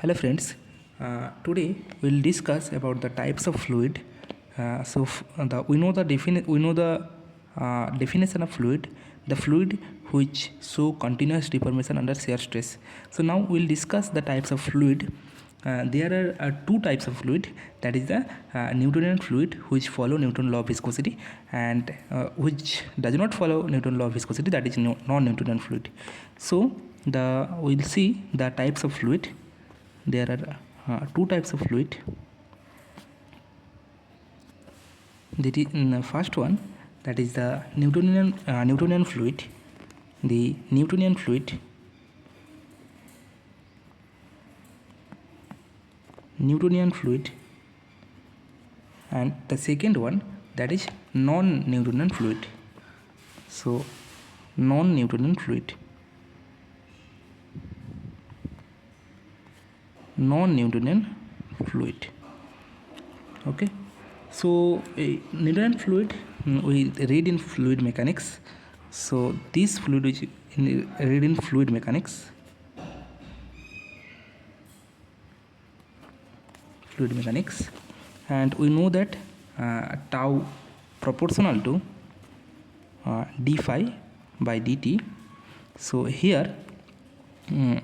Hello friends, today we'll discuss about the types of fluid. We know the definition of fluid, the fluid which show continuous deformation under shear stress. So now we'll discuss the types of fluid. There are two types of fluid, that is the Newtonian fluid which follow Newton law of viscosity, and which does not follow Newton law of viscosity, that is non-Newtonian fluid. So we'll see the types of fluid. There are two types of fluid. The first one, that is the Newtonian fluid. The Newtonian fluid and the second one, that is non-Newtonian fluid. So non-Newtonian fluid. Okay, so Newtonian fluid we read in fluid mechanics. So this fluid which read in fluid mechanics, and we know that tau proportional to d phi by dt. So here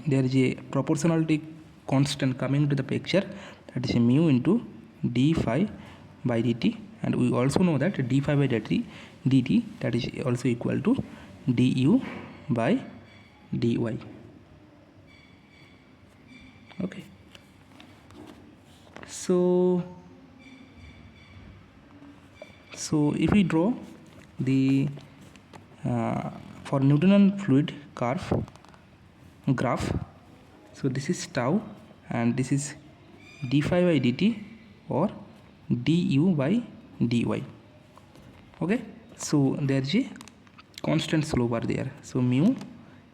there is a proportionality constant coming to the picture, that is mu into d phi by dt, and we also know that d phi by dt that is also equal to du by dy. Okay, so if we draw the for Newtonian fluid graph, so this is tau and this is d phi by dt or du by dy. Okay, so there is a constant slope are there. So mu,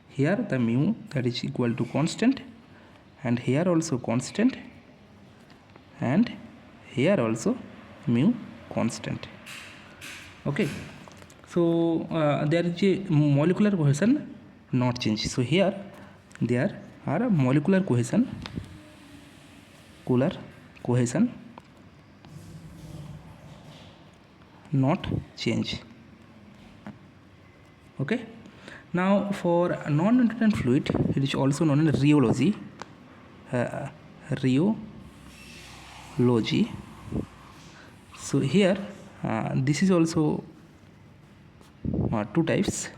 here the mu that is equal to constant, and here also constant, and here also mu constant. Okay, so there is a molecular cohesion not change. So here there are a molecular cohesion not change. Okay, now for non-Newtonian fluid, it is also known as rheology. So here this is also two types.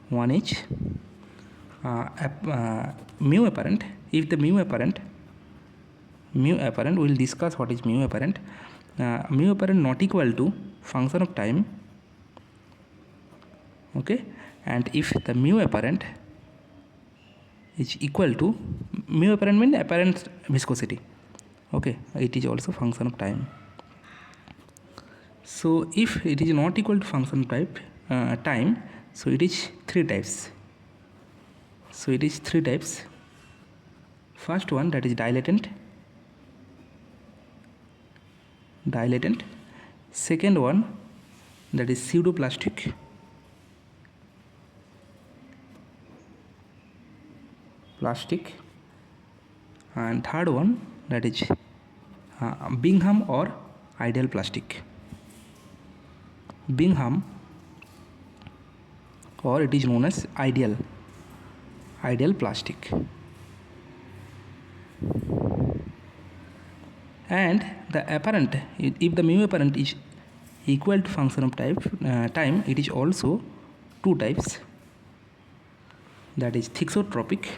One is mu apparent. If the mu apparent, we'll discuss what is mu apparent. Mu apparent not equal to function of time. Okay, and if the mu apparent is equal to, mu apparent means apparent viscosity. Okay, it is also function of time. So if it is not equal to function type time, so it is three types. First one, that is dilatant. Second one, that is pseudoplastic. And third one, that is Bingham or ideal plastic. Bingham, or it is known as ideal plastic. And the apparent, if the mu apparent is equal to function of time, it is also two types, that is thixotropic.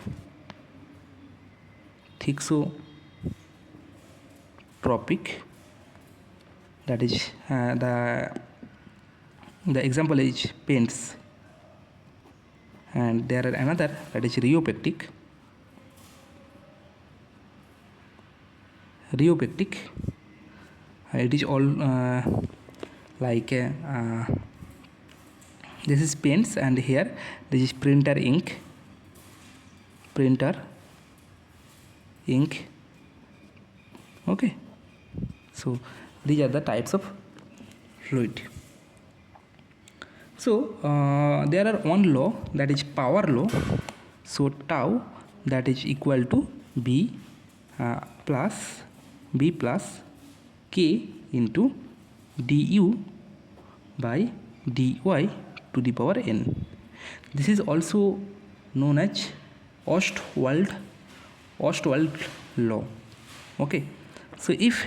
That is the example is paints. And there are another, that is rheopectic. It is all like this is paints, and here this is printer ink. Okay, so these are the types of fluid. So there are one law, that is power law. So tau that is equal to B plus b plus k into du by dy to the power n. This is also known as Ostwald law. Okay, so if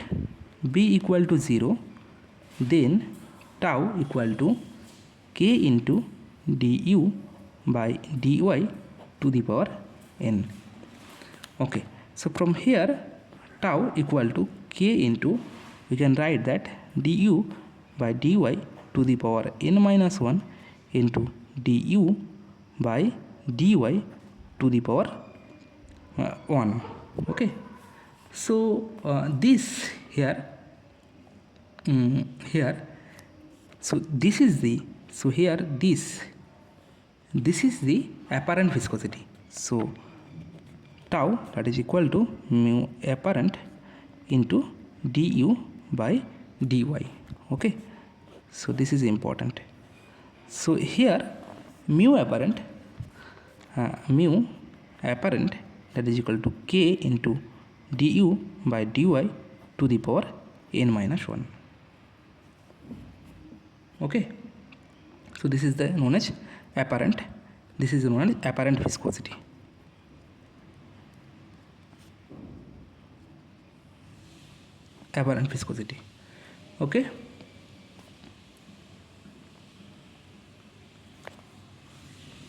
b equal to 0, then tau equal to k into du by dy to the power n. Okay, so from here tau equal to k into, we can write that du by dy to the power n minus 1 into du by dy to the power 1. Okay, so this here so this is the, so here this is the apparent viscosity. So tau, that is equal to mu apparent into du by dy. Okay, so this is important. So here mu apparent that is equal to k into du by dy to the power n minus 1. Okay, so this is the known as apparent, this is known as apparent viscosity. Apparent viscosity. Okay,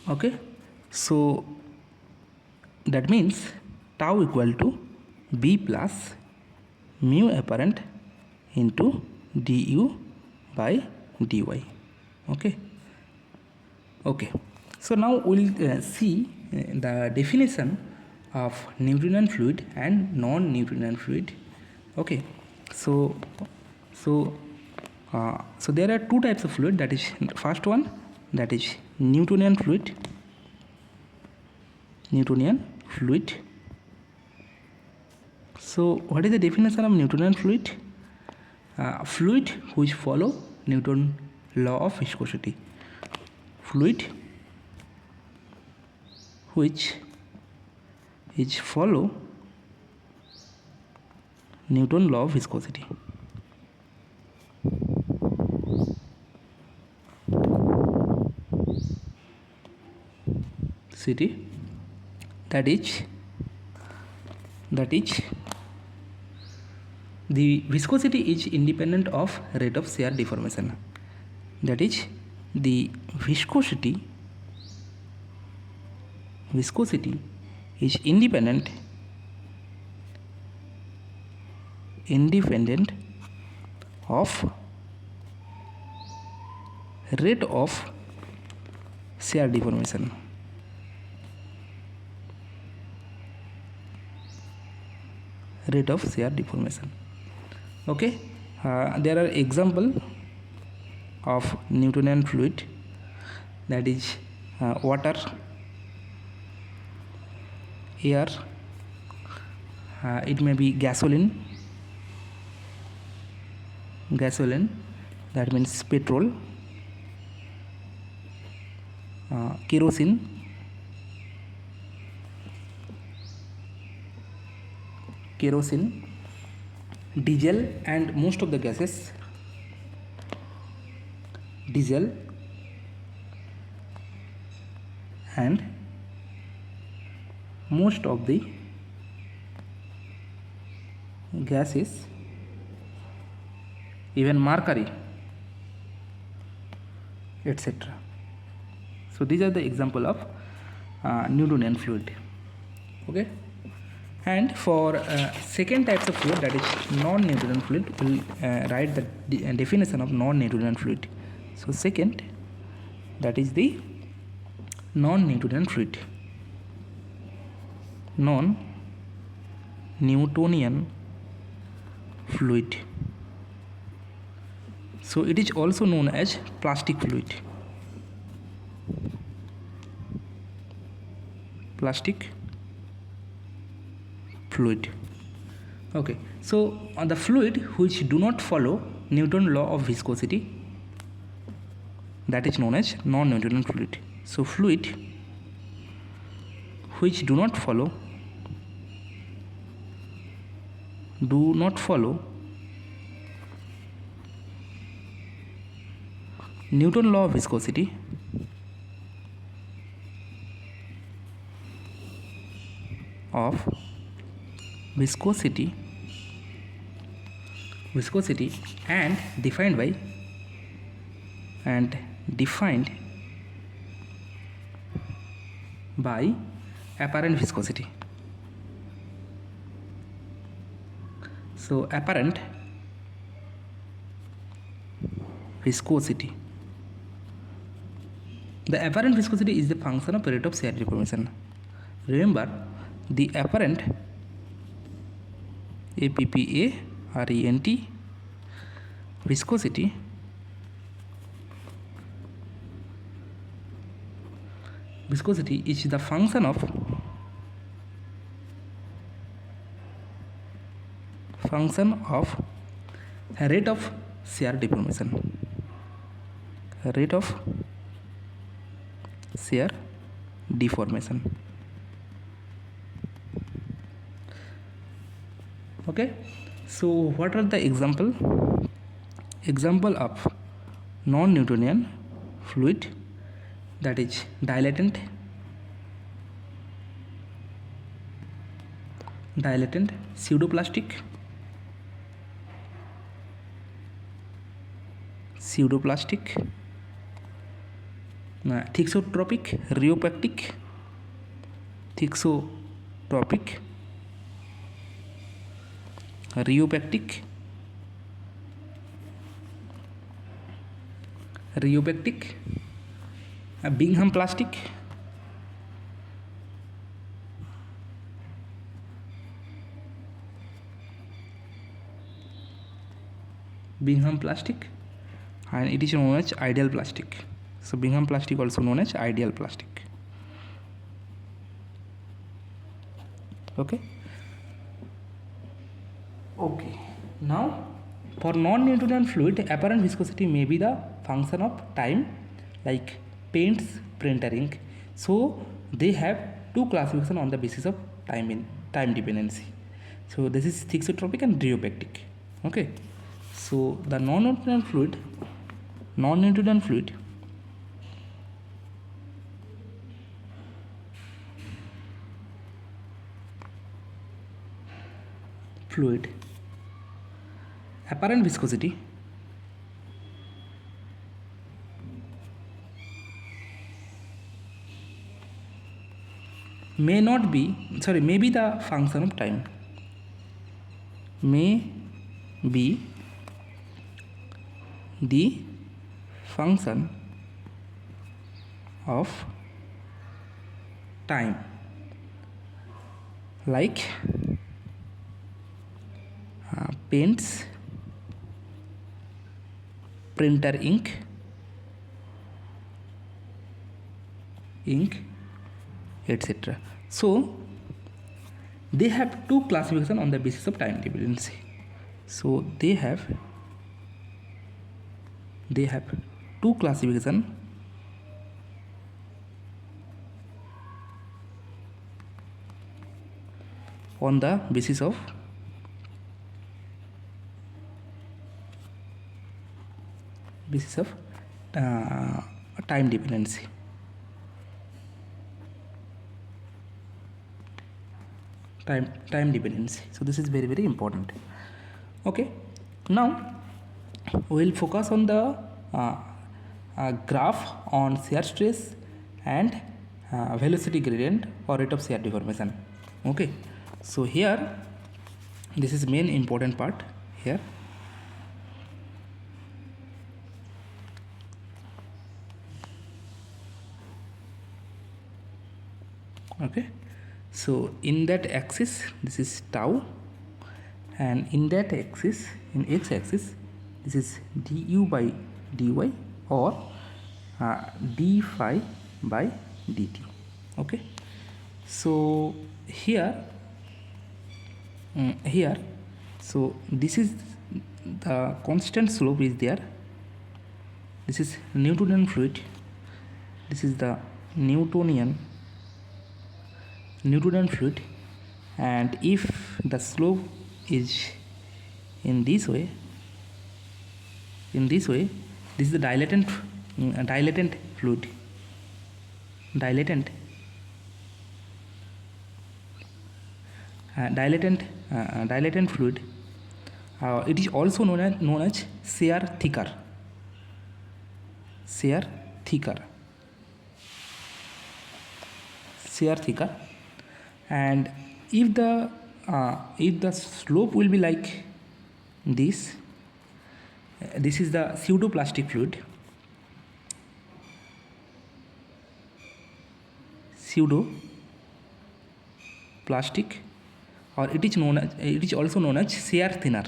okay, so that means tau equal to b plus mu apparent into du by dy. Okay, okay, so now we'll see the definition of Newtonian fluid and non-Newtonian fluid. Okay, so there are two types of fluid, that is first one, that is Newtonian fluid. So what is the definition of Newtonian fluid? Fluid which follow Newton's law of viscosity. Fluid which follow Newton's law of viscosity. City, that is the viscosity is independent of rate of shear deformation. That is, the viscosity is independent of rate of shear deformation. Rate of shear deformation. Okay, there are example of Newtonian fluid, that is water, air, it may be gasoline, that means petrol, kerosene, diesel, and most of the gases, diesel and most of the gases, even mercury, etc. So these are the example of Newtonian fluid. Okay, and for second types of fluid, that is non-Newtonian fluid, we'll write the definition of non-Newtonian fluid. So second, that is the non-Newtonian fluid. Non-Newtonian fluid. So it is also known as plastic fluid. Plastic fluid. Okay, so on the fluid which do not follow Newton's law of viscosity, that is known as non-Newtonian fluid. So fluid which do not follow do not follow Newton law of viscosity of viscosity and defined by apparent viscosity. So apparent viscosity. The apparent viscosity is the function of rate of shear deformation. Remember, the apparent APPARENT viscosity is the function of rate of shear deformation. Rate of shear deformation. Okay, so what are the example of non-Newtonian fluid? That is dilatant, pseudoplastic, thixotropic, rheopactic, Bingham plastic, and it is known as ideal plastic. So Bingham plastic also known as ideal plastic. Okay, now for non-Newtonian fluid, apparent viscosity may be the function of time, like paints, printer ink. So they have two classification on the basis of time dependency. So this is thixotropic and rheopactic. Okay, so the non-Newtonian fluid apparent viscosity may be the function of time. May be the function of time, like paints, printer ink, etc. So they have two classification on the basis of time dependency. So they have two classification on the basis of time dependency. Time dependency. So this is very, very important. Okay, now we will focus on the graph on shear stress and velocity gradient or rate of shear deformation. Okay, so here this is main important part here. Okay, so in that axis this is tau, and in that axis, in x-axis, this is du by dy or d phi by dt. Okay, so here so this is the constant slope is there. This is Newtonian fluid. This is the Newtonian fluid, and if the slope is in this way. This is the dilatant fluid. Dilatant fluid. It is also known as shear thicker. And if the slope will be like this, this is the pseudoplastic fluid. Plastic, or it is also known as shear thinner.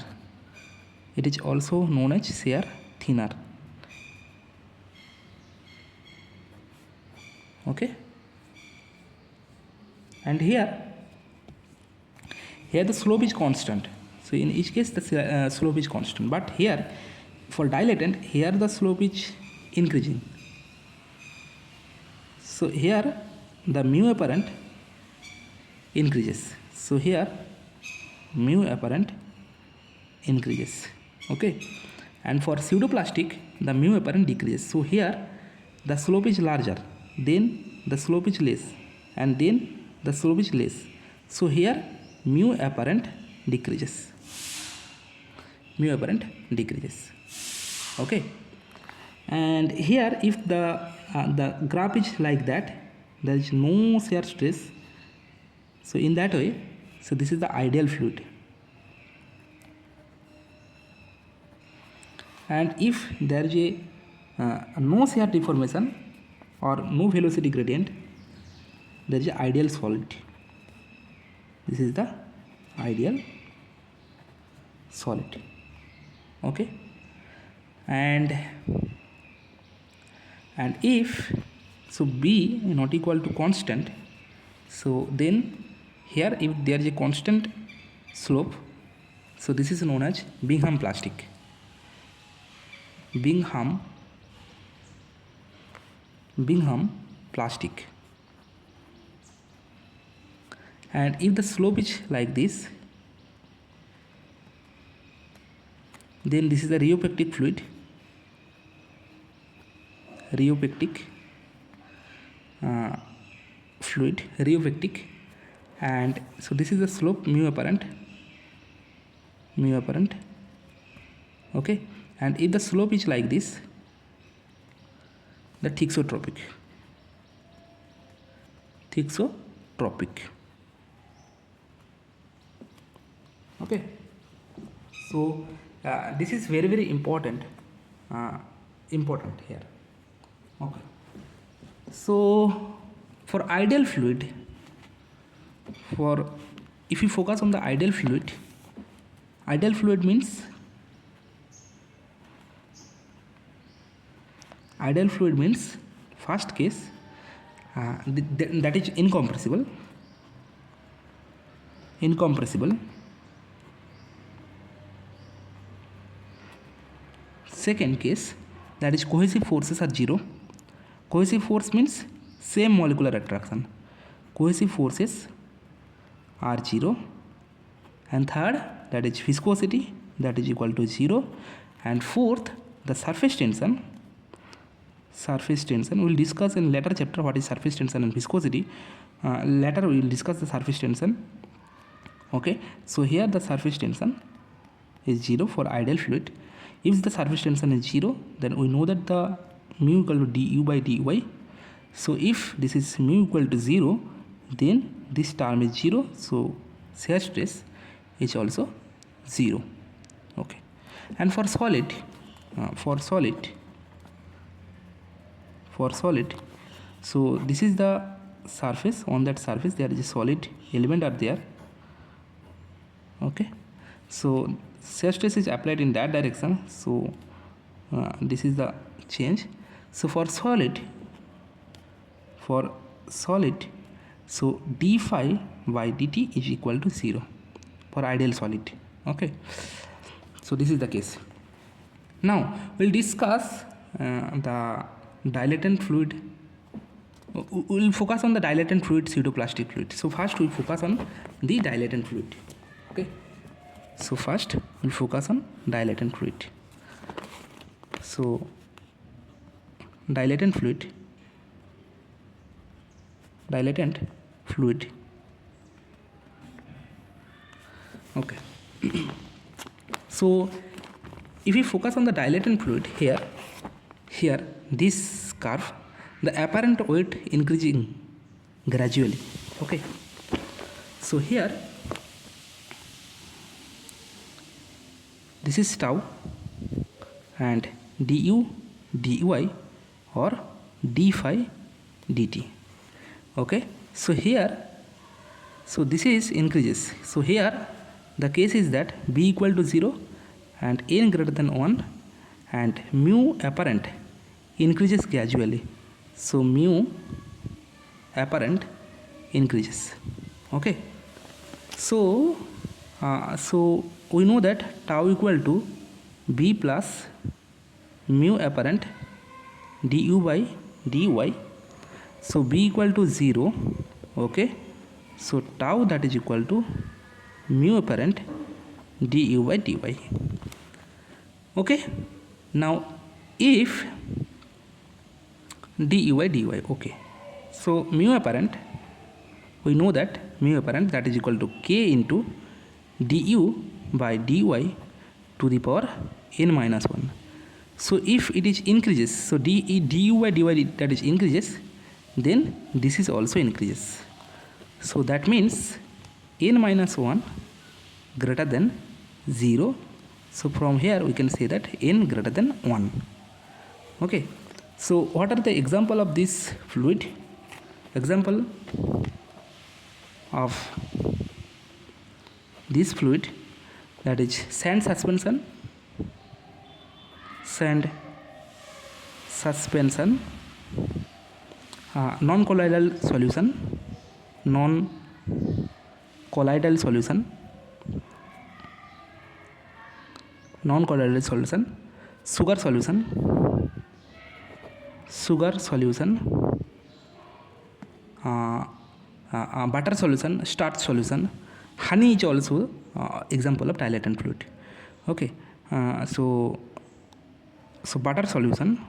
Okay, and here the slope is constant. So in each case the slope is constant, but here for dilatant, here the slope is increasing. So here the mu apparent increases. So here mu apparent increases. Okay, and for pseudoplastic the mu apparent decreases. So here the slope is larger, then the slope is less, and then the slope is less. So here mu apparent decreases. Okay, and here if the graph is like that, there is no shear stress. So in that way, so this is the ideal fluid. And if there is a no shear deformation or no velocity gradient, there is an ideal solid. This is the ideal solid. Okay, and if so B not equal to constant, so then here if there is a constant slope, so this is known as Bingham plastic. Bingham plastic. And if the slope is like this, then this is the rheopectic fluid. Rheopectic, and so this is the slope mu apparent. Okay, and if the slope is like this, the thixotropic. Okay, so this is very, very important here. Okay, so for ideal fluid, if you focus on the ideal fluid means first case that is incompressible. Second case, that is cohesive forces are zero. Cohesive force means same molecular attraction. Cohesive forces are zero. And third, that is viscosity, that is equal to 0. And fourth, the surface tension. We'll discuss in later chapter what is surface tension and viscosity. Later we will discuss the surface tension. Okay, so here the surface tension is 0 for ideal fluid. If the surface tension is 0, then we know that the mu equal to du by dy. So if this is mu equal to 0, then this term is 0. So shear stress is also 0. Okay, and for solid, so this is the surface. On that surface there is a solid element are there. Okay, so shear stress is applied in that direction. So this is the change. So for solid, so d phi by dt is equal to 0 for ideal solid. Okay, so this is the case. Now we'll discuss the dilatant fluid. We'll focus on the dilatant fluid, pseudoplastic fluid. So first we focus on the dilatant fluid. Okay, So first we'll focus on dilatant fluid. So dilatant fluid okay. So if we focus on the dilatant fluid, here this curve, the apparent weight increasing gradually. Okay, so here this is tau and du dy or d phi dt. Okay, so here, so this is increases. So here the case is that b equal to 0 and n greater than 1 and mu apparent increases gradually. So mu apparent increases. Okay, so we know that tau equal to b plus mu apparent du by dy. So b equal to 0. Okay, so tau that is equal to mu apparent du by dy. Okay, now if du by dy, okay, so mu apparent, we know that mu apparent that is equal to k into du by dy to the power n minus 1. So if it is increases, so du by dy that is increases, then this is also increases. So that means n minus 1 greater than 0. So from here we can say that n greater than 1. Okay, so what are the example of this fluid? Example of this fluid, that is sand suspension, non-colloidal solution, sugar solution, butter solution, starch solution. Honey is also example of dilatant fluid. Okay, so butter solution,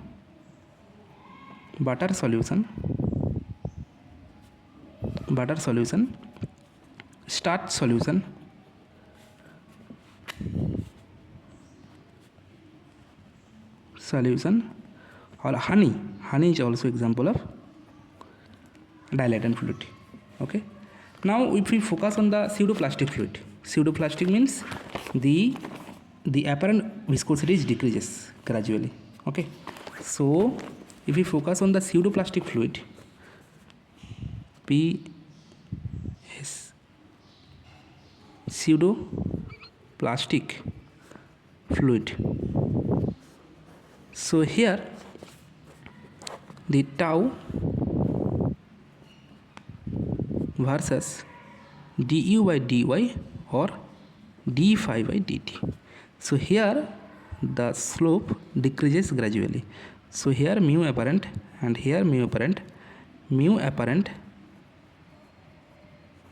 starch solution, or honey is also example of dilatant fluid. Okay, now if we focus on the pseudoplastic fluid, pseudoplastic means the apparent viscosity is decreases gradually. Okay, so if we focus on the pseudoplastic fluid, pseudoplastic fluid, so here the tau versus du by dy or d phi by dt. So here the slope decreases gradually. So here mu apparent and here mu apparent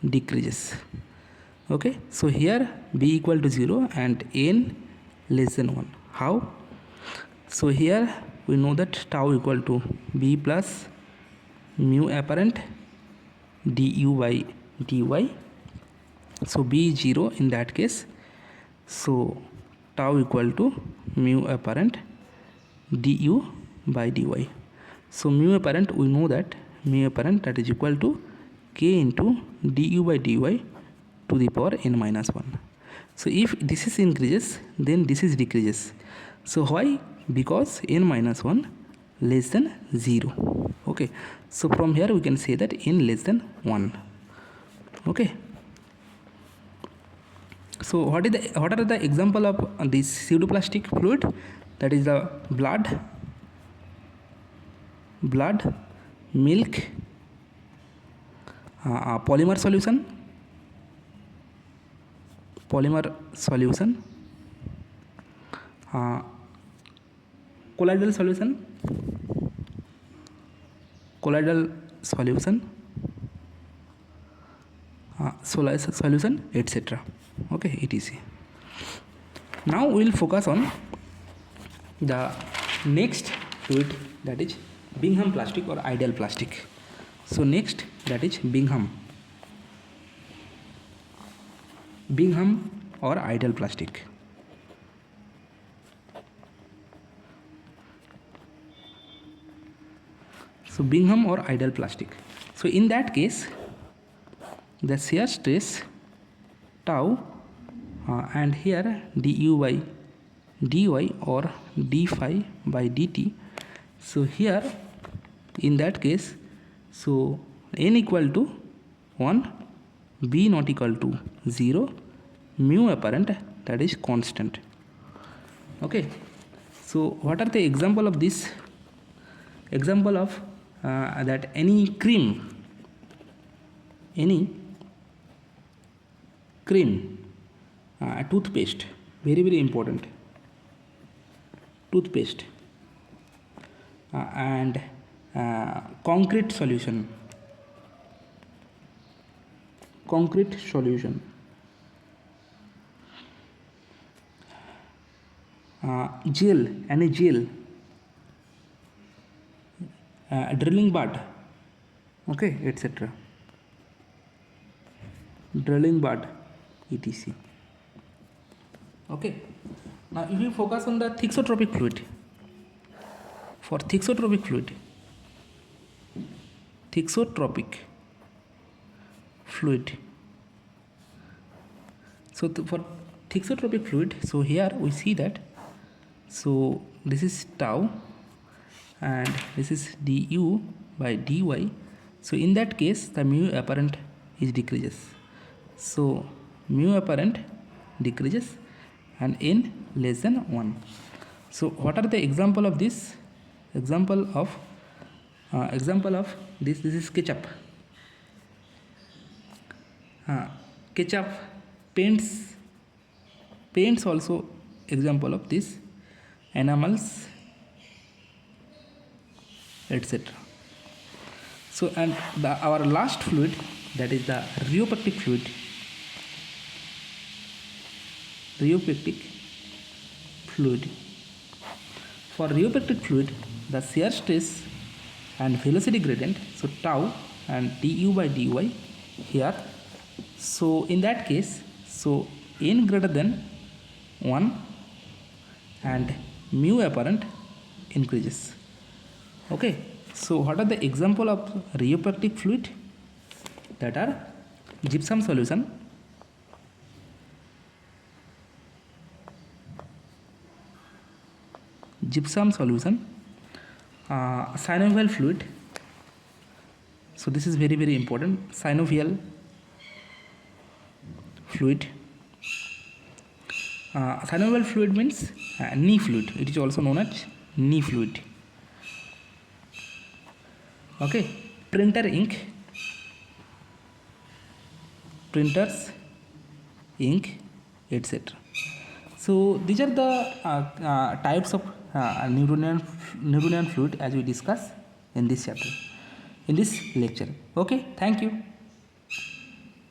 decreases. Okay, so here b equal to 0 and n less than 1. How? So here we know that tau equal to b plus mu apparent du by dy. So b is 0 in that case. So tau equal to mu apparent du by dy. So mu apparent, we know that mu apparent that is equal to k into du by dy to the power n minus 1. So if this is increases, then this is decreases. So why? Because n minus 1 less than 0. Okay, so from here we can say that n less than 1. Okay, so what are the example of this pseudoplastic fluid? That is the blood, milk, polymer solution, colloidal solution, etc. Okay, etc. Now we will focus on the next fluid, that is Bingham plastic or ideal plastic. So next, that is Bingham or ideal plastic. So Bingham or ideal plastic. So in that case, the shear stress tau and here du by dy or d phi by dt. So here in that case, so n equal to 1, b not equal to 0, mu apparent, that is constant. Okay, so what are the example of this? Example of that any cream toothpaste, very important, toothpaste, and concrete solution, gel, any gel, drilling bud, okay, etc. Drilling bud, etc. Okay. Now if you focus on the thixotropic fluid, for thixotropic fluid, so for thixotropic fluid, so here we see that, so this is tau and this is du by dy. So in that case the mu apparent is decreases, so mu apparent decreases and n less than 1. So what are the example of this? Example of this is ketchup, paints also example of this, enamels, etc. So and our last fluid, that is the rheopectic fluid. For rheopectic fluid, the shear stress and velocity gradient, so tau and du by dy here. So in that case, so n greater than 1 and mu apparent increases. Okay, so what are the example of rheopectic fluid? That are gypsum solution, synovial fluid. So this is very important, synovial fluid. Synovial fluid means knee fluid, it is also known as knee fluid. Okay, printer's ink, etc. So these are the types of Newtonian fluid as we discuss in this chapter, in this lecture. Okay, thank you.